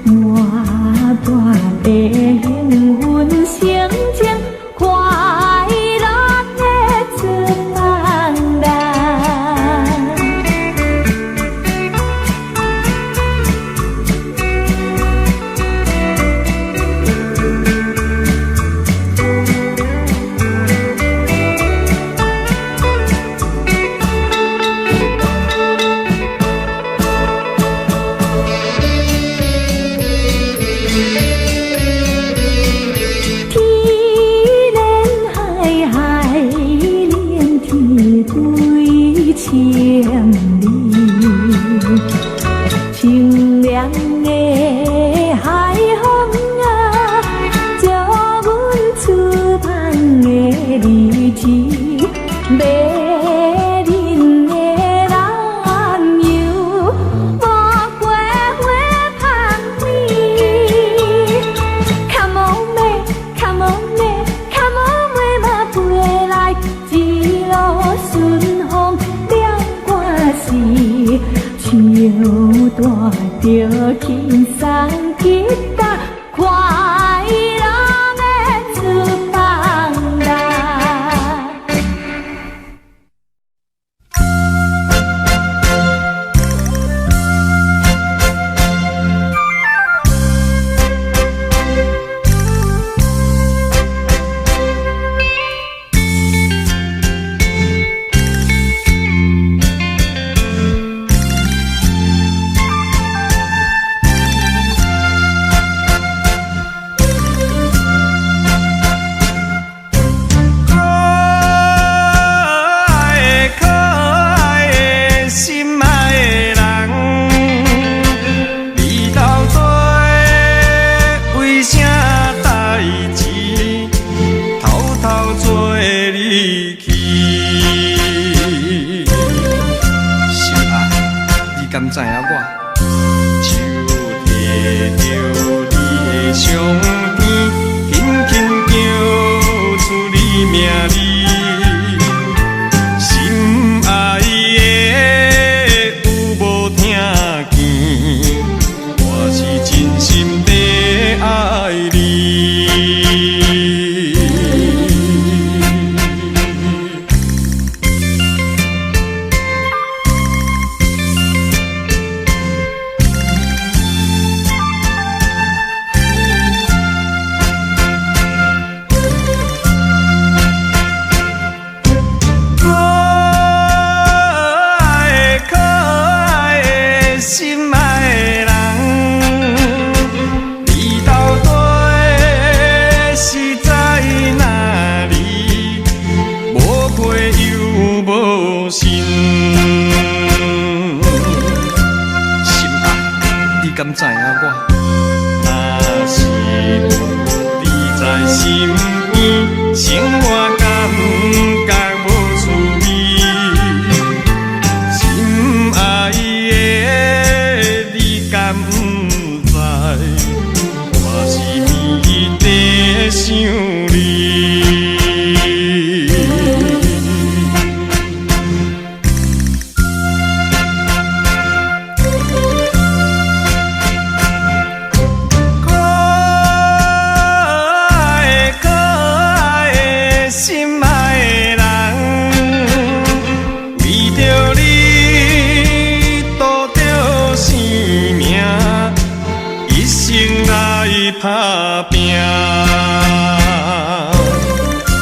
满盘的幸运心情，快乐的出梦人。千里，清凉的海风啊，照阮出梦的日子。迷人的男友，无过花香味。Come on me, come on me, come on me，嘛飞来一路顺风。唱大着轻松吉他，快乐的出梦人。敢知影我手摕着你的相片，轻轻叫出你名字，心爱的有无听见？我是真心地爱你。敢知影我，若是有你在身边，生活感觉无滋味。心爱的，你敢不知？我是迷地想你。打拼，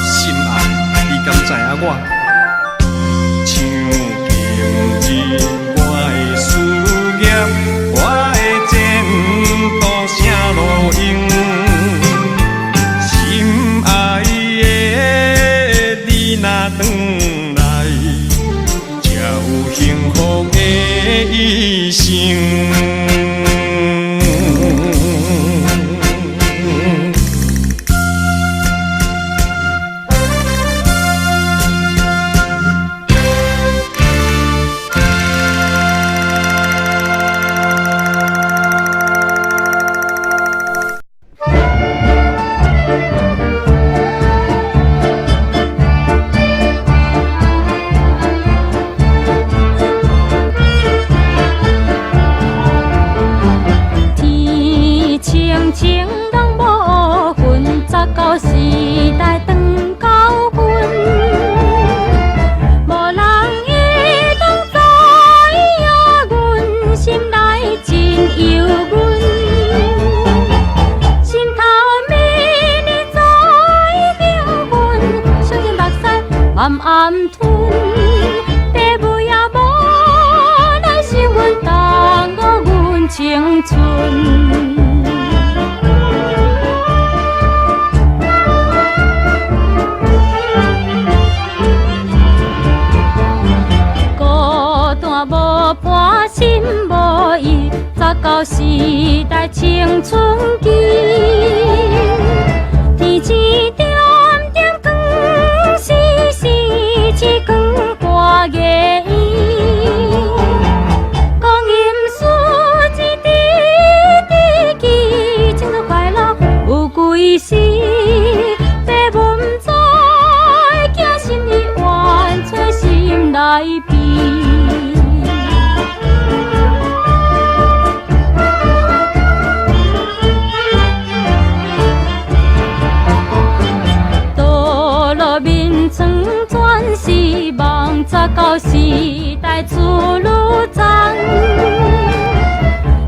心爱，你敢知影我？像今日我的事业，我的前途啥路用？心爱的，你若转来，才有幸福的一生。青春。孤单无伴，心无依，早到时代青春期。天星点点光，时时一光挂夜衣。光阴似一滴滴记，青春快乐有几时？爸母不知，囝心意愿找心来比。全是梦，早到时代出路长。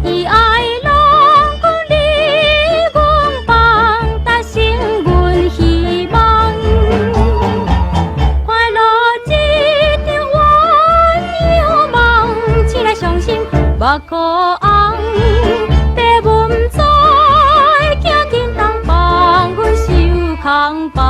伊爱人讲你阮帮，达成阮希望。快乐一场愿有梦，醒来伤心目眶红。爸母不知，囝紧当帮阮受空房。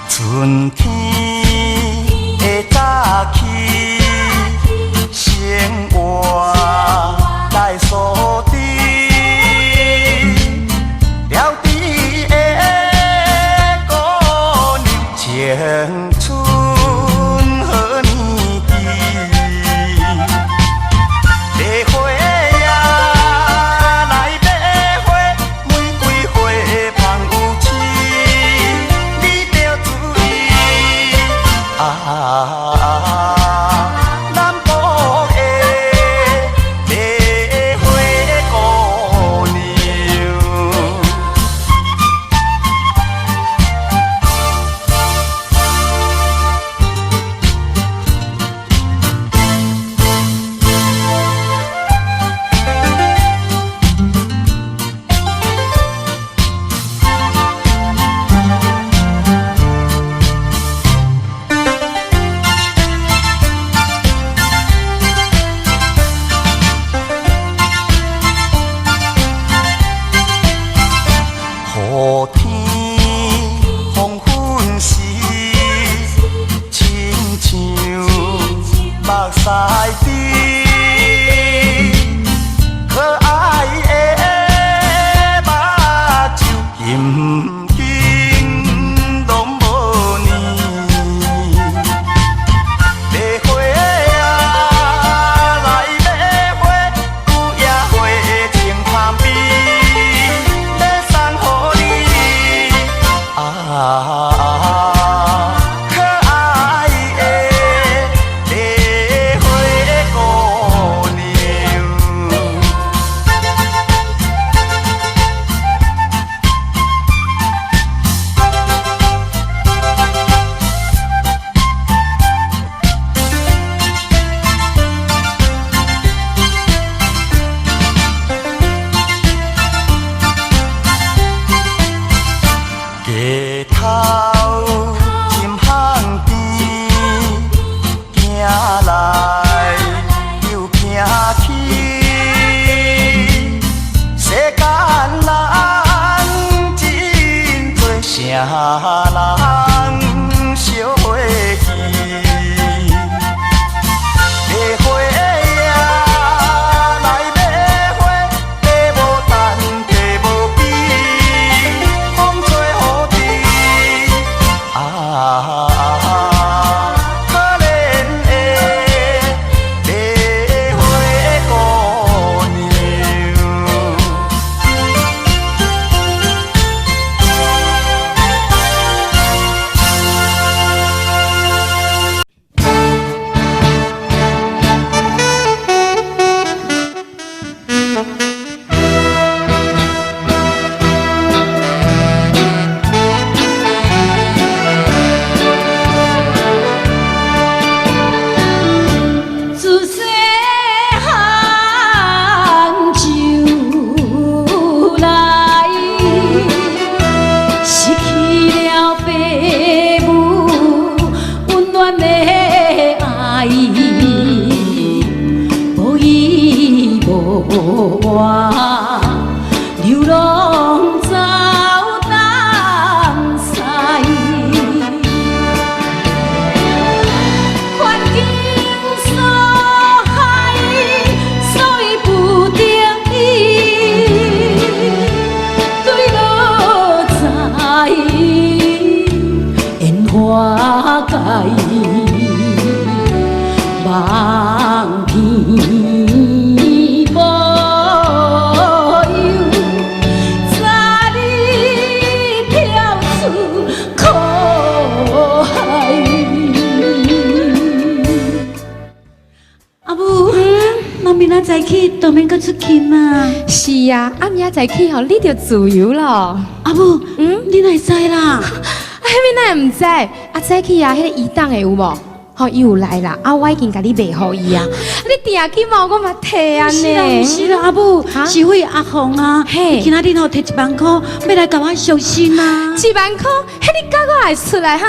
春天的早起，生活来梳理，了地的姑娘，青春好年纪，买花呀来买花，玫瑰花香有刺，你着注意。南部的买花姑娘。雨天黄昏时，亲像目屎滴，可爱的目睭，紧紧拢无呢。买花啊来买花，有野花清香美。可爱的买花姑娘。街头深巷边，行来又行去，世间人真多，啥人相会记？买花呀来买花，买无等，地无比。风吹雨滴，可怜的买花姑娘。我流浪走东西，环境所害，所以不得已对落在烟花界。望天无忧，早日跳出苦海。阿母，咱明仔早起都免搁出勤啊。是啊，明仔早起吼，你就自由咯。阿母，你哪会知啦？迄边哪会唔知？早起啊，迄个移动的有无？吼，伊有来啦，我已经甲你卖互伊啊。你订去无？我嘛摕啊呢。是啦，阿母，是为阿红啊，嘿今仔日吼摕1万块，要来甲我相亲啊。 1万块，迄你甲我会出来哈？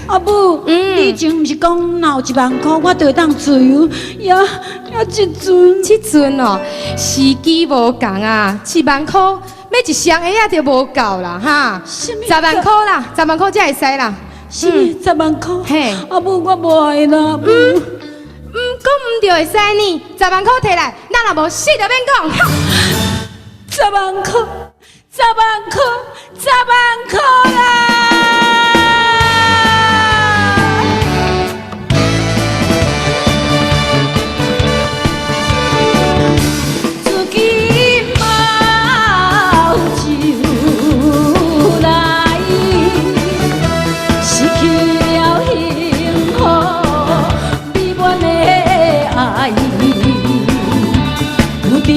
阿母，你以前毋是讲若有1万块，我就会当自由，也即阵。即阵哦，时机无共啊，1万块要一双鞋仔就无够啦哈。10万块啦，10万块才会使啦。是10万块。嘿，阿母，我无爱啦。讲唔着会使呢，10万块摕来，咱若无死就免讲。 10万块，10万块，10万块啦！自己mau酒来，失去了幸福美满的爱，有你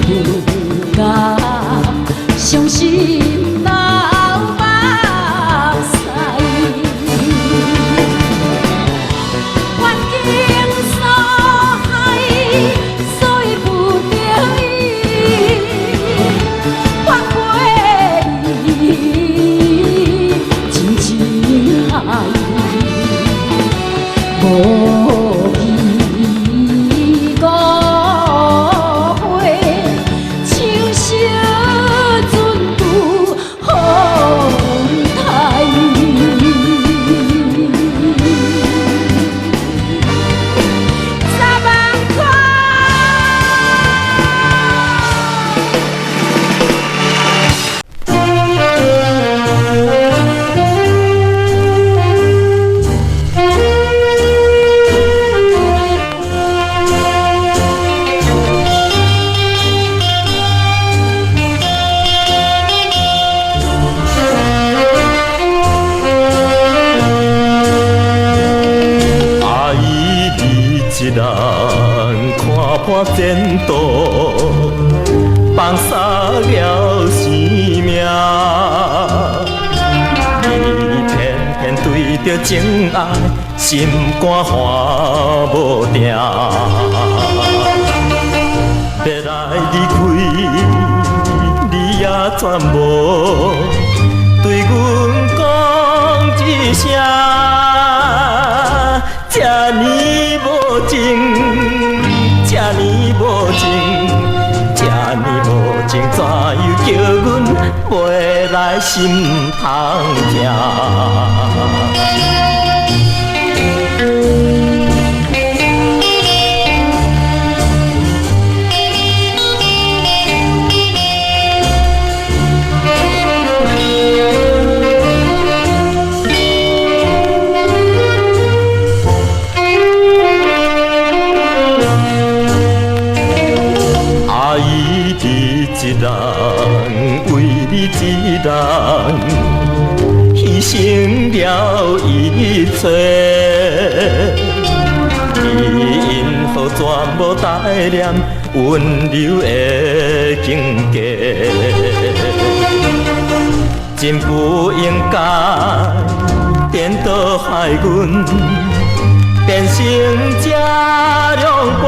不甘。 伤心流目屎，环境所害，所以不得已放过你，真情爱，无义误会，像烧。 看前途，放洒了生命，你偏偏对着情爱，心肝看无定，要来离开，你也全无对阮讲一声，这呢无情。 这呢无情，这呢无情，怎又叫阮袂来心通痛？一人为你一人牺牲了一切，因何全无带念温柔的境界？真不应该颠倒害阮变成这两杯。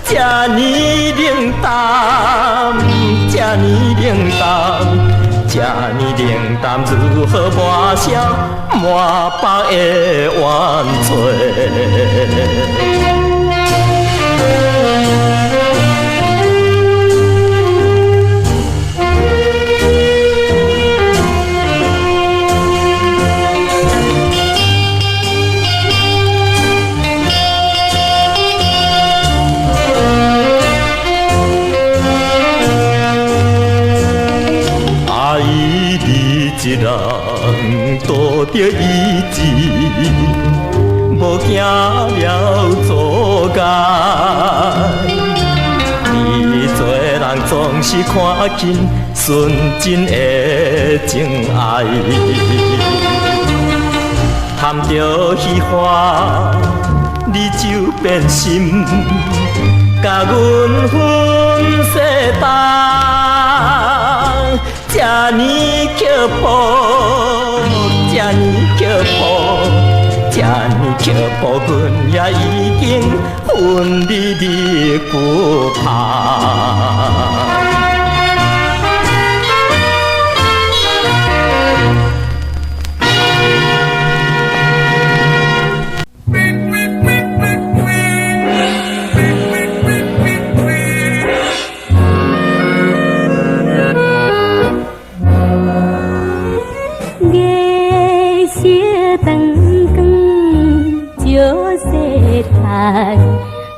这呢冷淡，这呢冷淡，这呢冷淡，如何抹消满腹的怨嗟？一人渡着意志，无惊了阻碍。你做人总是看紧纯真的情爱，谈着虚华，你就变心，甲阮分世东。这呢叫步，这呢叫步，这呢叫步，阮也已经分你的骨魄。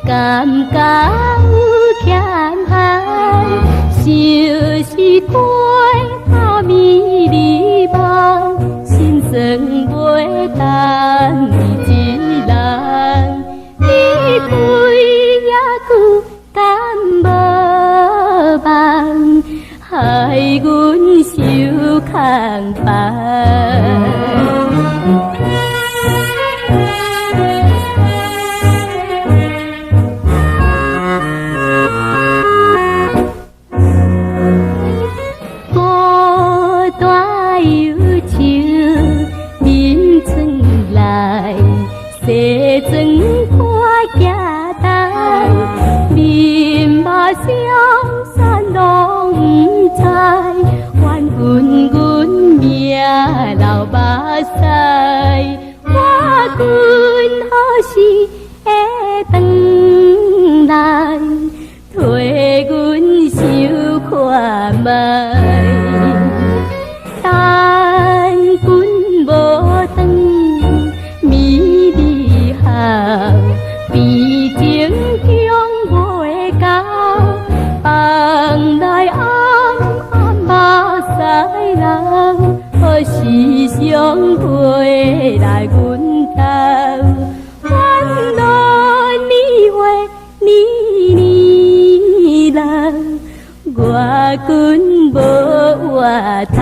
感觉有欠憾，就是过透暝里梦，心酸袂当你一人，你开也孤单无望，害阮受空烦。西庄看行东，面目相山拢不知，怨恨阮命流目屎。我君何时会转来，替阮想看觅？但君无转。悲情强袂到，房内暗暗目屎流，时常陪来阮头，烦恼年月年年老，我君无回头。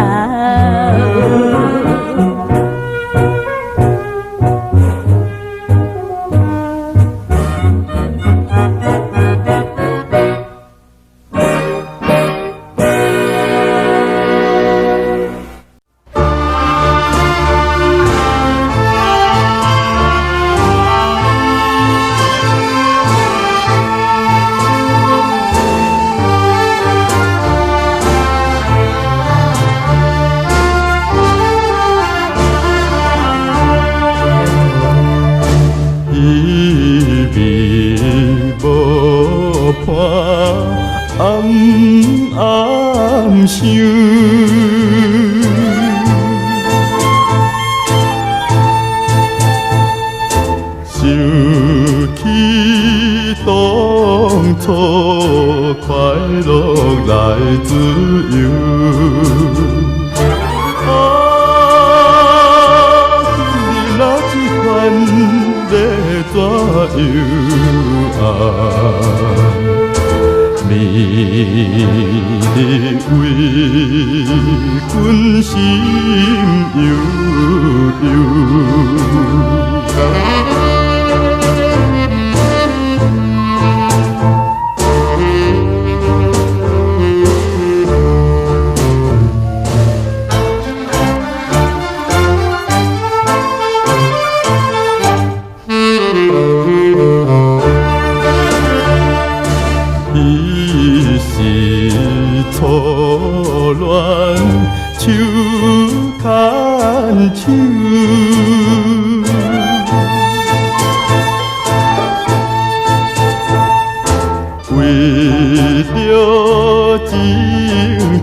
情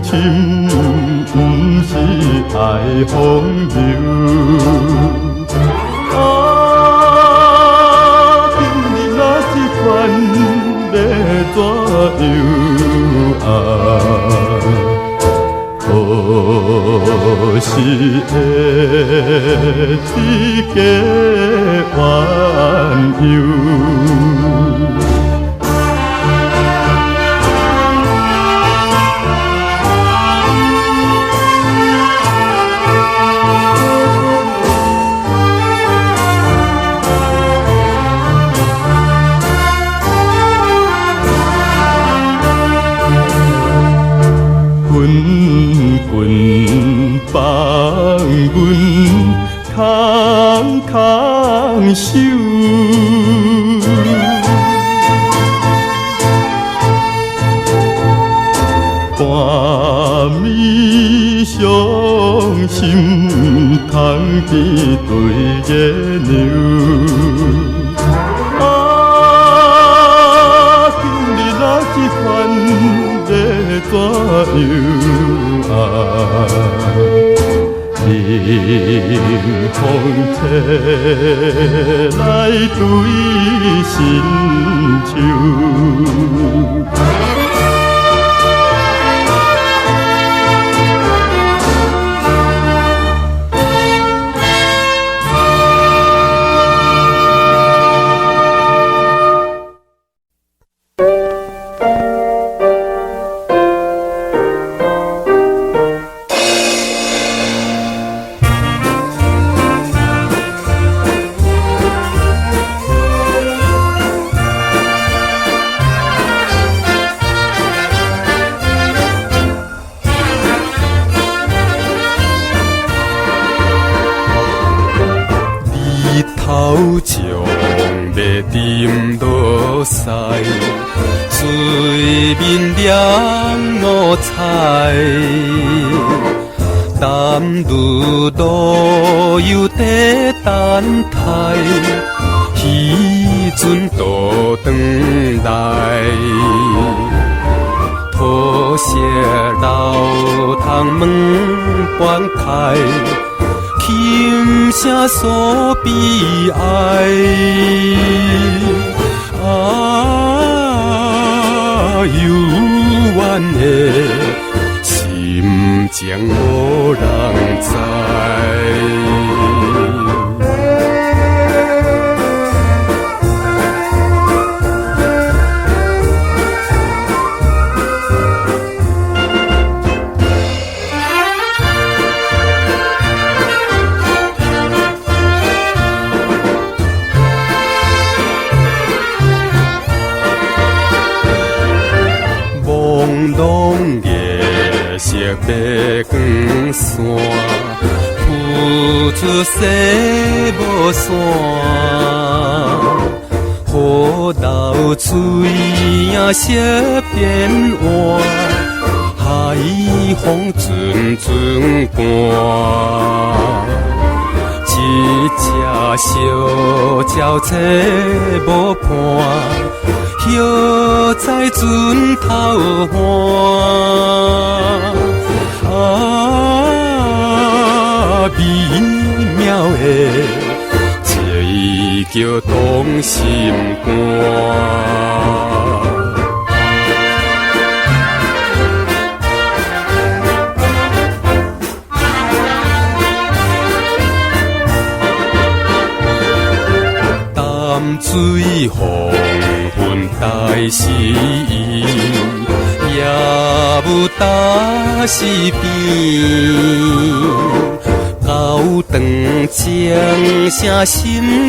深，不是爱风流。啊，今日若这款要怎样啊？可惜会只加怨尤。滚滚放阮空空手，半暝伤心，通边对月娘。啊，今日若这款要怎样啊？冷风吹来对心秋。头上要沉落西，水面染五彩，淡如路游在等待，彼阵倒转来，土色老窗门半开。轻声诉悲哀，啊，幽怨的心情无人知。浓夜色白光线，浮出西无山，雨流水影色变换，海风阵阵寒。一只小鸟找无伴，摇在船头岸。啊，美妙的这叫动心肝。水黄昏大时伊，夜雾大时变。高长江声心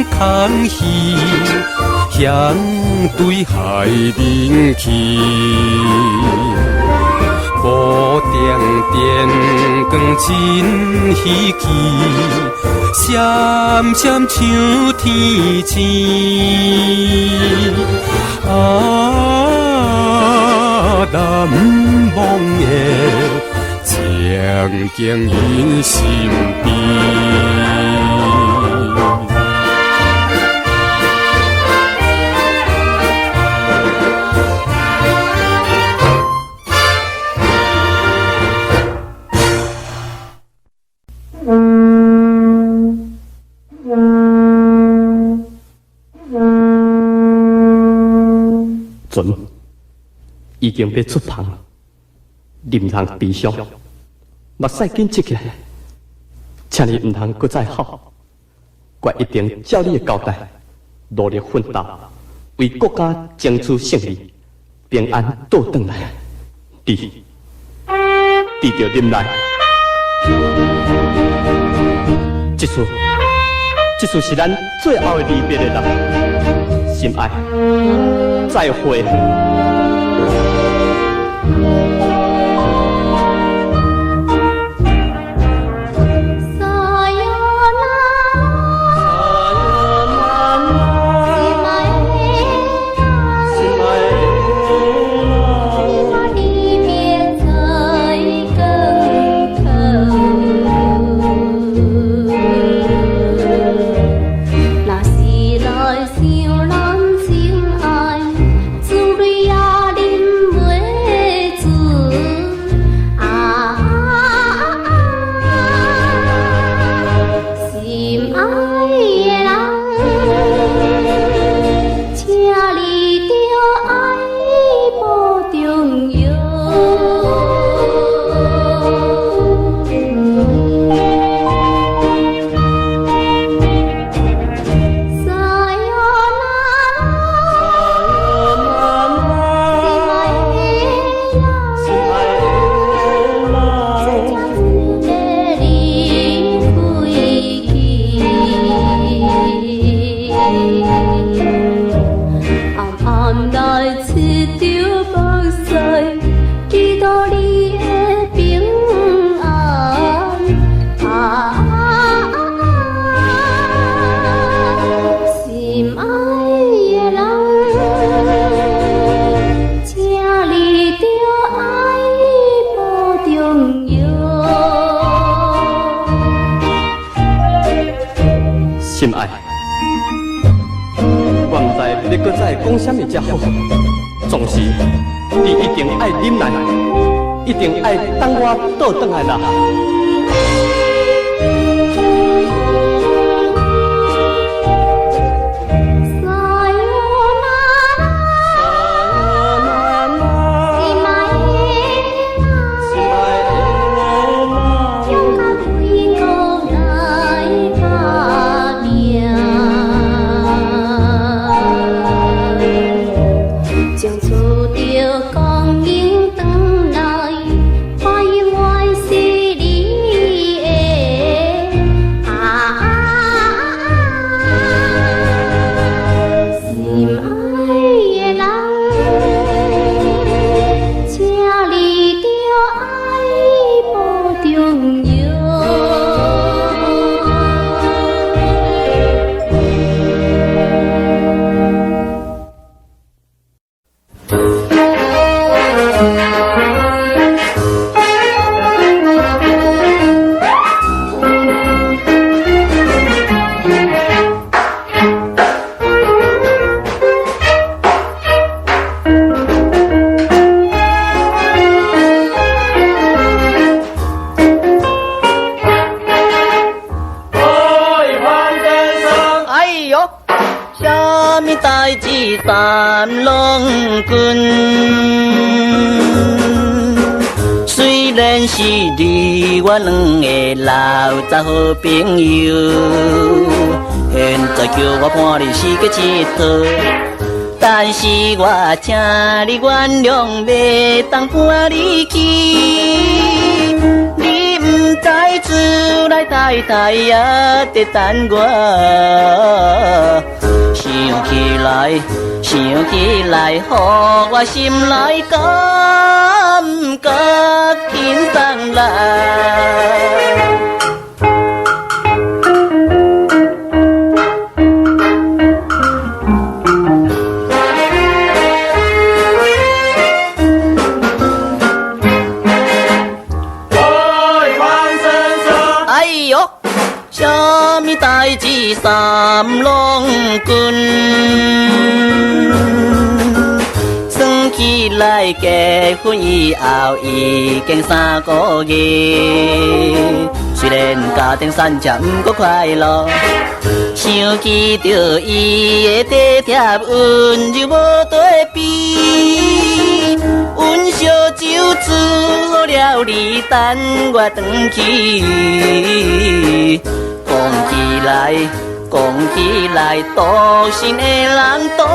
空虚，向对海面去。布点点光真稀奇，闪闪像天星。啊，难忘的情景印心边。船已经要出航，你唔通悲伤，目屎紧拭起来，请你唔通搁再哭，我一定照你的交代，努力奋斗，为国家争取胜利，平安倒转来。你着忍耐，这次是咱最后的离别的人，心爱，再会。心爱，我唔知你搁再讲什么才好，总是你一定爱忍耐，一定爱等我倒转来啦。三郎君，虽然是你我两个老早好朋友，现在叫我伴你四界佚佗，但是我请你原谅，袂当伴你去。你不知厝内太太也在等我。想起来，予我心内感觉轻松来。哎呦，什么代志三郎君？起来结婚以后已经3个月，虽然家山顶山车不过快乐。想起着伊的体贴温柔无对比，阮烧酒煮好了你等我转去。讲起来，多心的人当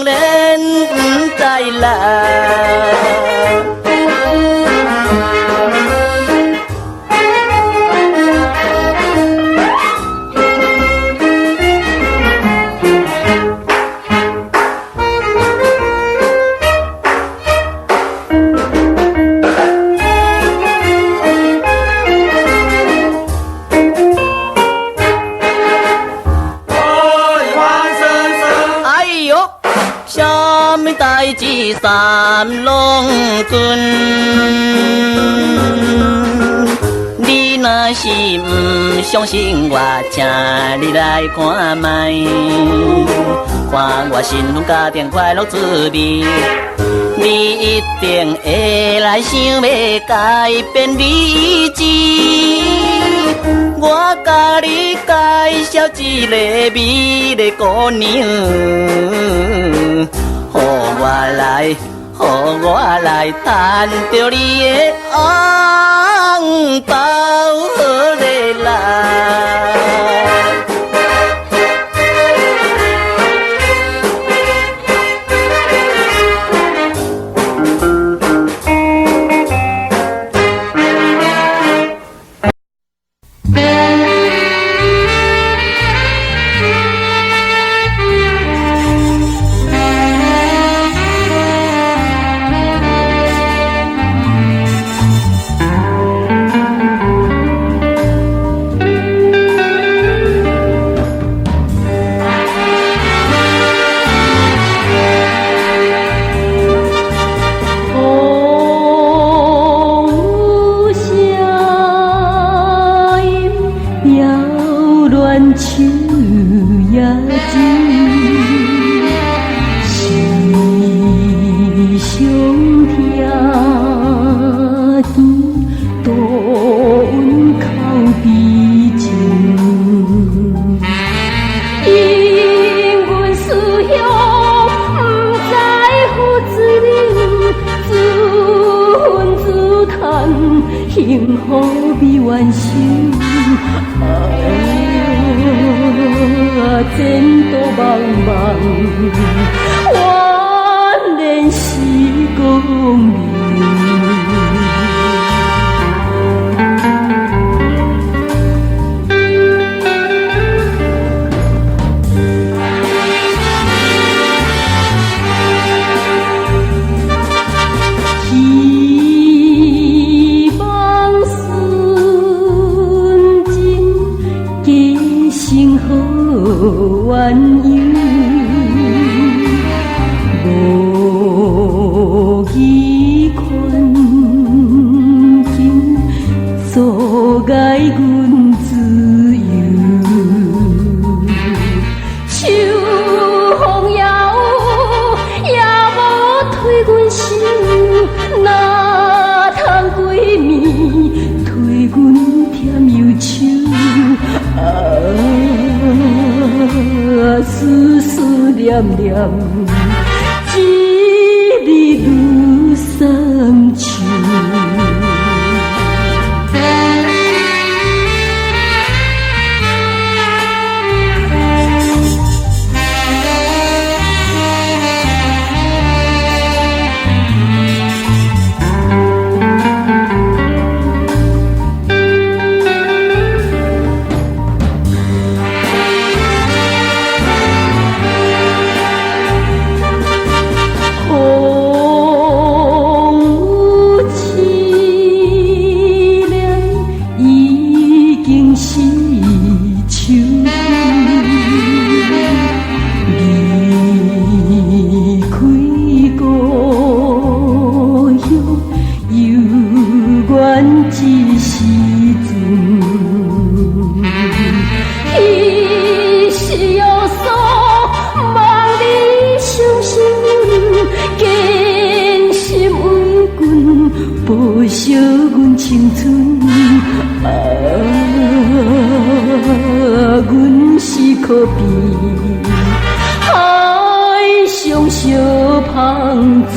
然不知啦。三龙君，你若是不相信我，请你来看卖，看我新婚家庭快乐滋味，你一定会来想要改变理智。我甲你介绍一个美丽姑娘。我来赚着你的红包好个啦！幸福比完成，前途茫茫，我仍是光明。缘由无依困境，阻碍阮自由。秋风也有，也无推阮心，哪通归暝推阮添忧愁。思思念念，一日如三秋。可比，海上小胖子。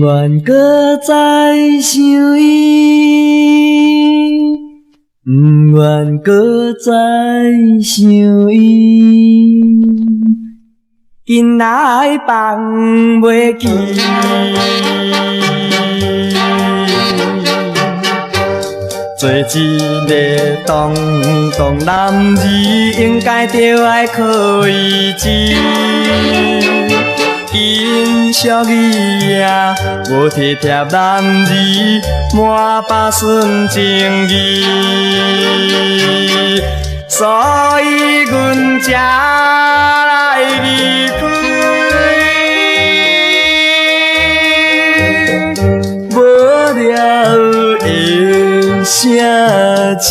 愿搁再想伊，不愿搁再想伊，今仔放袂记。做一个当男儿，应该着爱靠意志。金属义啊，无体贴男儿，满把纯情义。所以阮才来离开，无了会啥痴。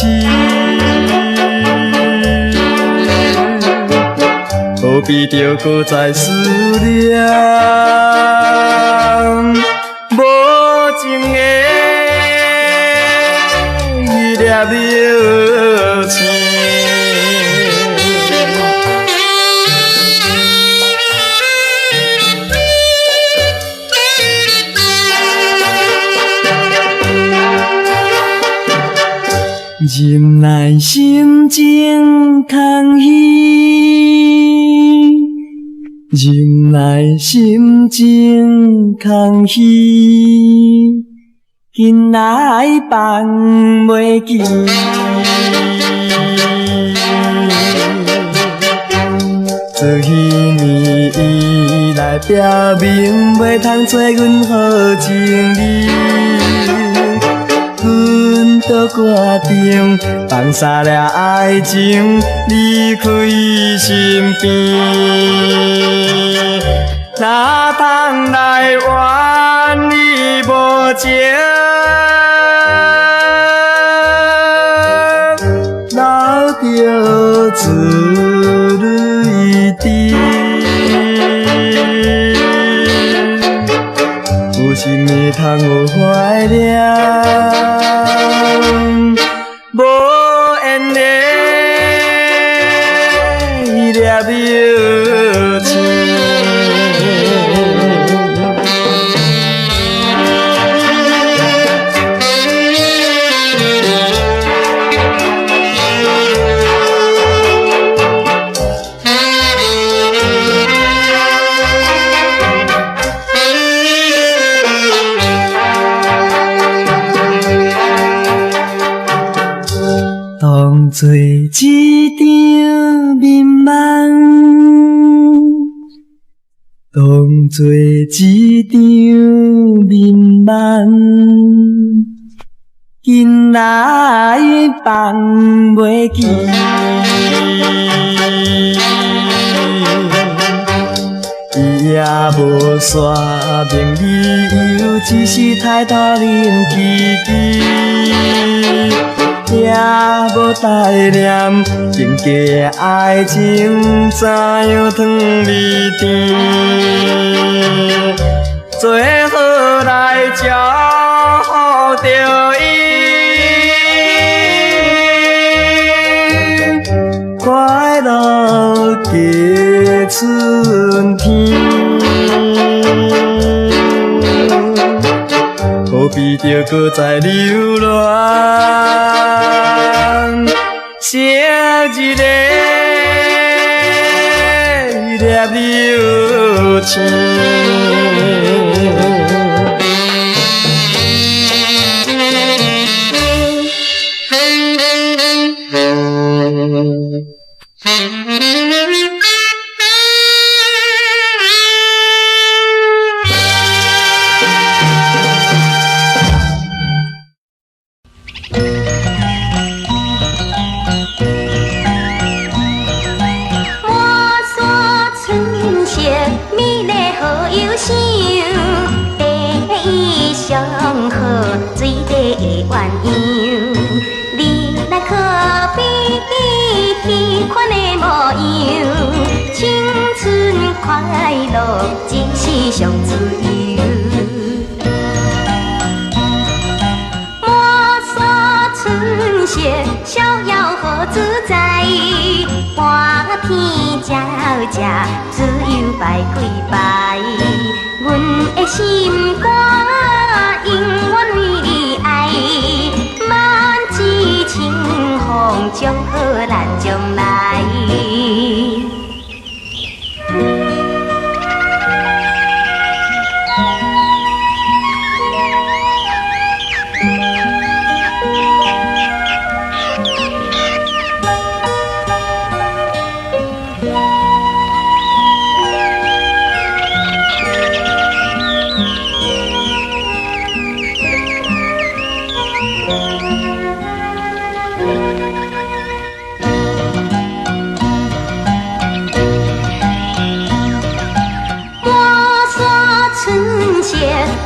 何必着搁再思念无情的迄粒热情？忍耐心情空虚，忍耐心情空虚，今仔放袂记。做迄年伊来表明，袂通做阮好情侣。阮都决定放下了爱情，离开伊身边。哪通来怨伊无情，留着子女甜。有心会通有怀念，无缘的迄粒热情。当作一场眠梦，当作一场眠梦，今仔放袂记。伊也无说明理由，只是态度冷凄凄。也无代念，经过的爱情怎样糖蜜甜？最好来祝福着伊，快乐加春天。何必着搁再流浪，惜一个热情。快乐，只是上自由。满山春色，逍遥好自在。寒天照照，自由摆开摆。阮的心肝永远为你爱，万紫千红，将好咱将来。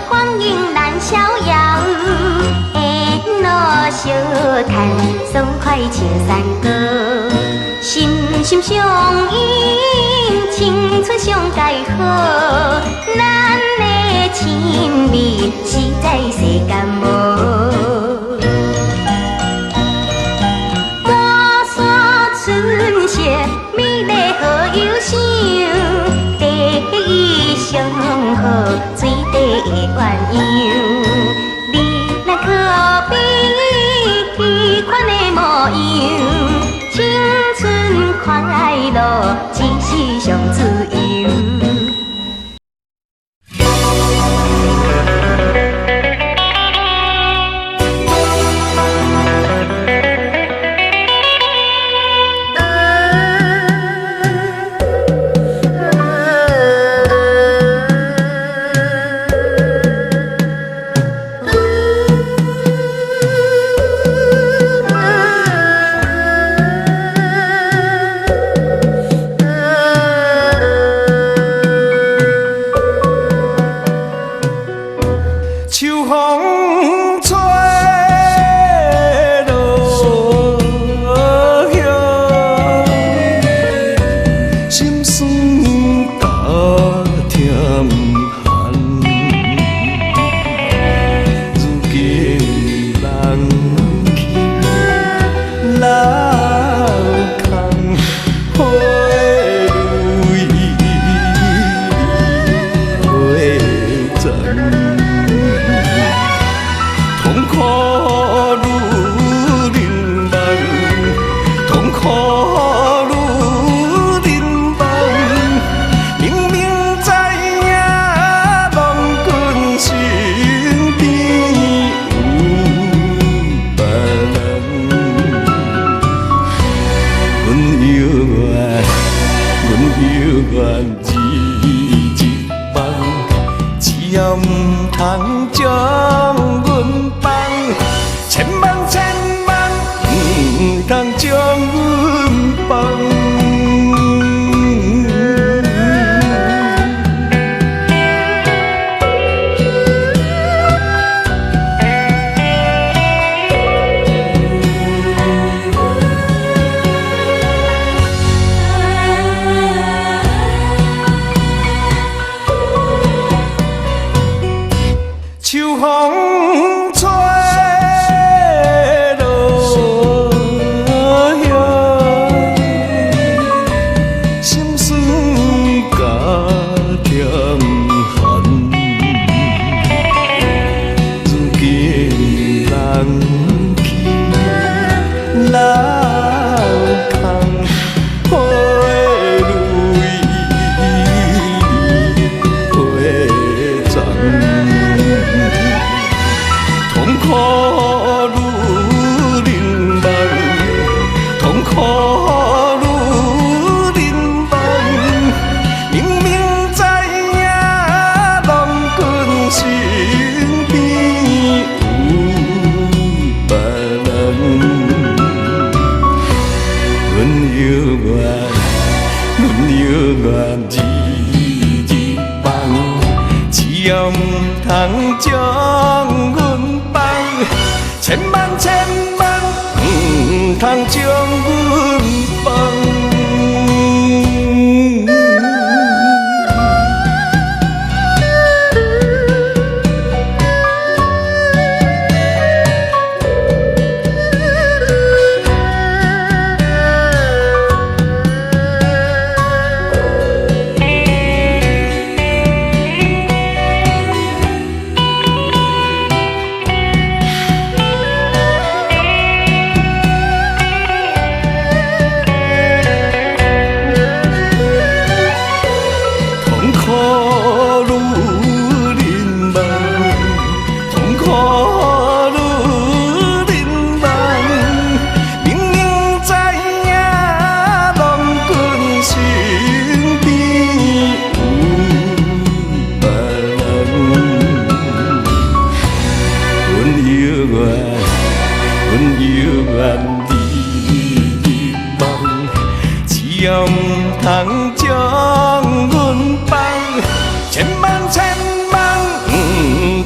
欢迎咱逍遥，沿路相看，爽快唱山歌，心心相印，青春上介好，咱的亲密实在世间无。满山春色，美丽好忧伤，地意上好。水底的鸳鸯，你咱可比彼款的模样，青春快乐，只是上自由。秋风吹落叶，心酸加添寒。如今人去老空花蕊花残。痛苦如人梦，痛苦如人梦。明明知影郎君身边有别人，阮犹原日日梦，只要唔通将阮放，千万千万唔通将阮放。秋风吹落叶，心酸加添寒。如今人去老空花蕊花残。痛苦如人梦，痛苦如人梦。明明知影郎君身边有别人，阮犹原日日梦，只要唔通将阮放，千万千万唔通将阮放。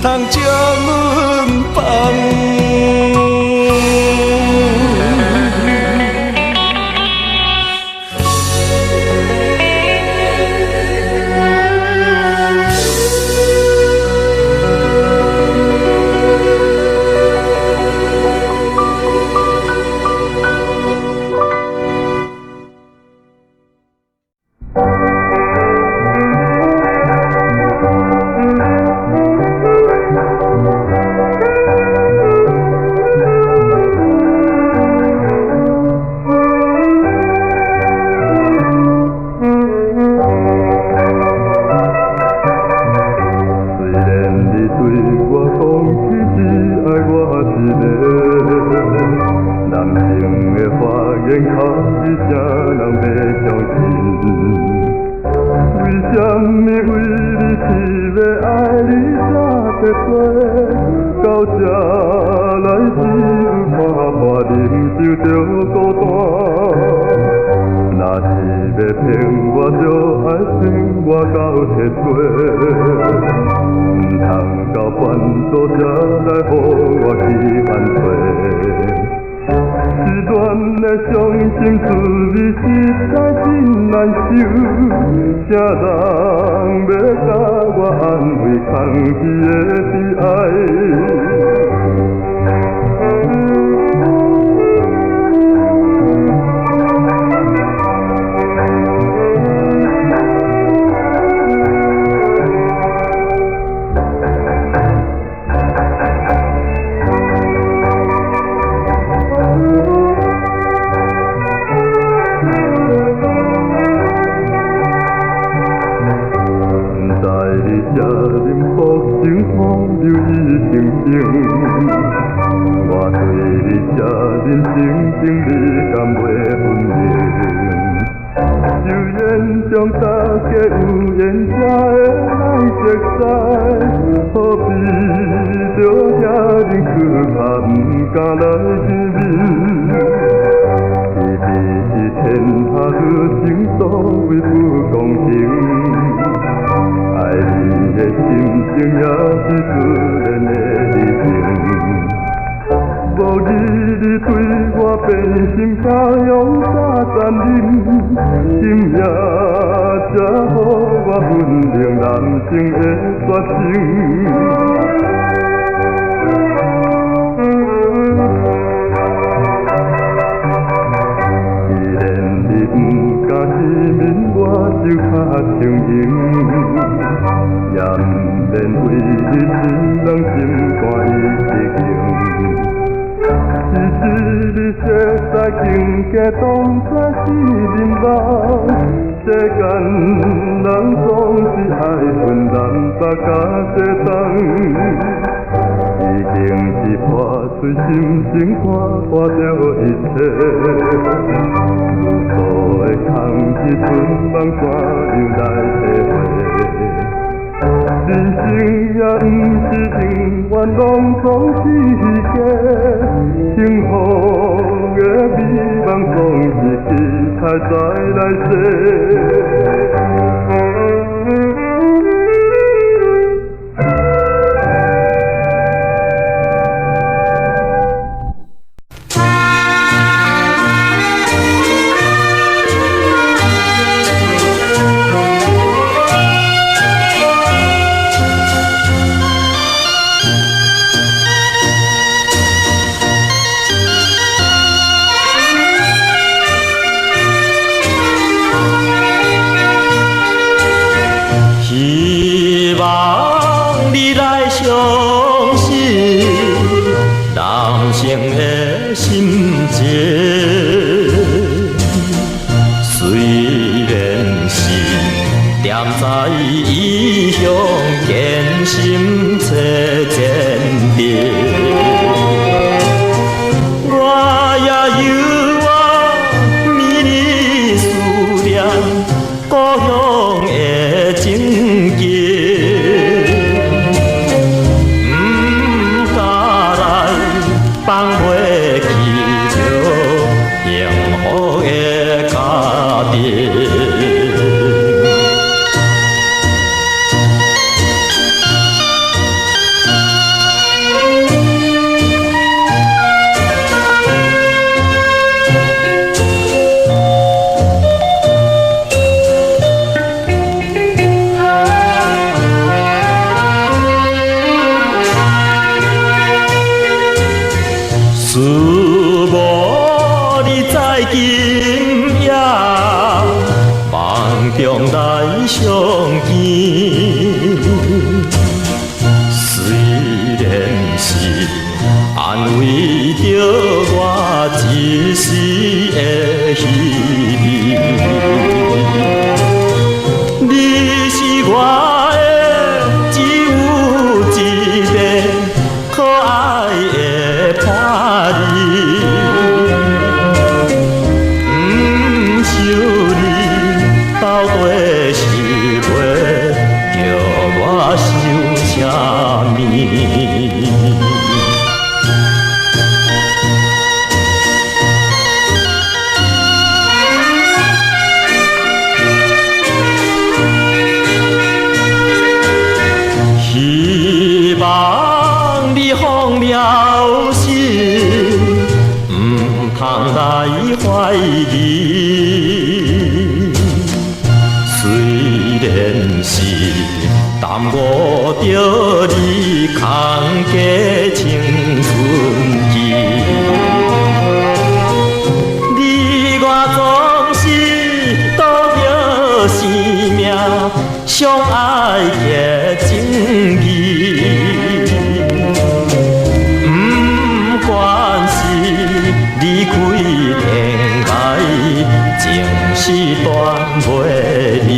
通将阮放。今夜，梦中来相见。虽然是安慰着我一时的虚伪，你是我的只有一个可爱的伴侣。不想你到底是要叫我想啥物？希望你放了心，不通来怀疑。虽然是耽误着你空假青春期，你我总是拄着生命相爱的情义。不管是离开天涯，情是断袂离。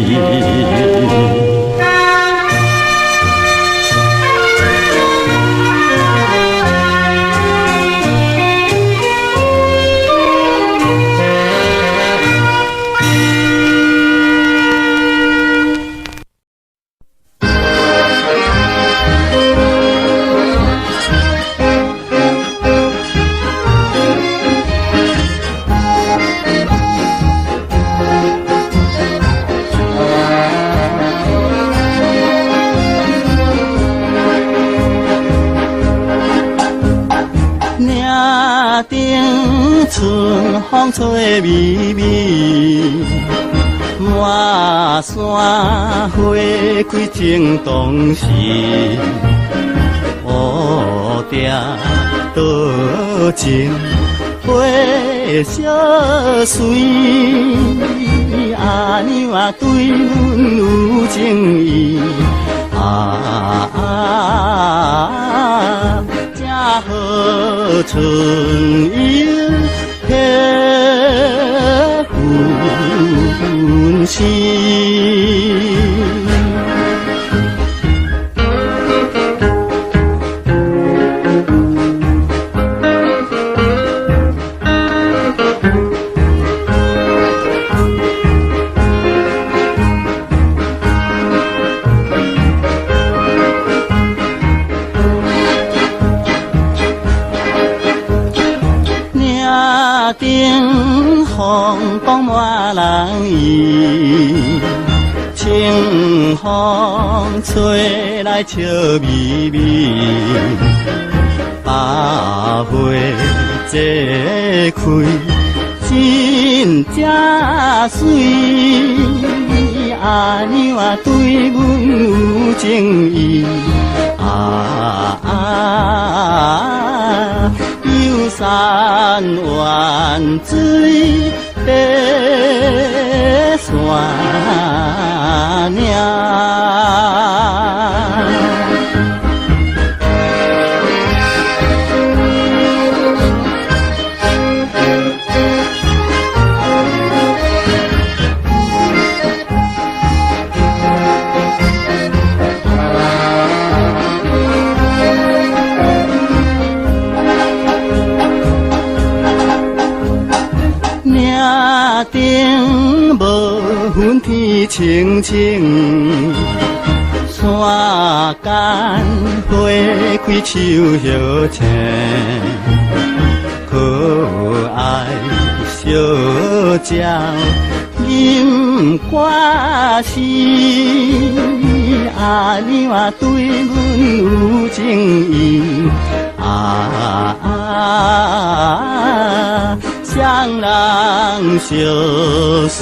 春风吹微微，满山花开正当时。乌蝶倒情花相随，阿娘啊对阮有情意。正好春游迄份心。顶风光满人意，清风吹来笑眯眯，百花齐开，真正水。阿娘啊，对阮有情意，游山玩水，爬山岭。顶无云天青青，山间花开树叶青，可爱小鸟吟歌诗。阿娘啊，对阮有情意，双人相随。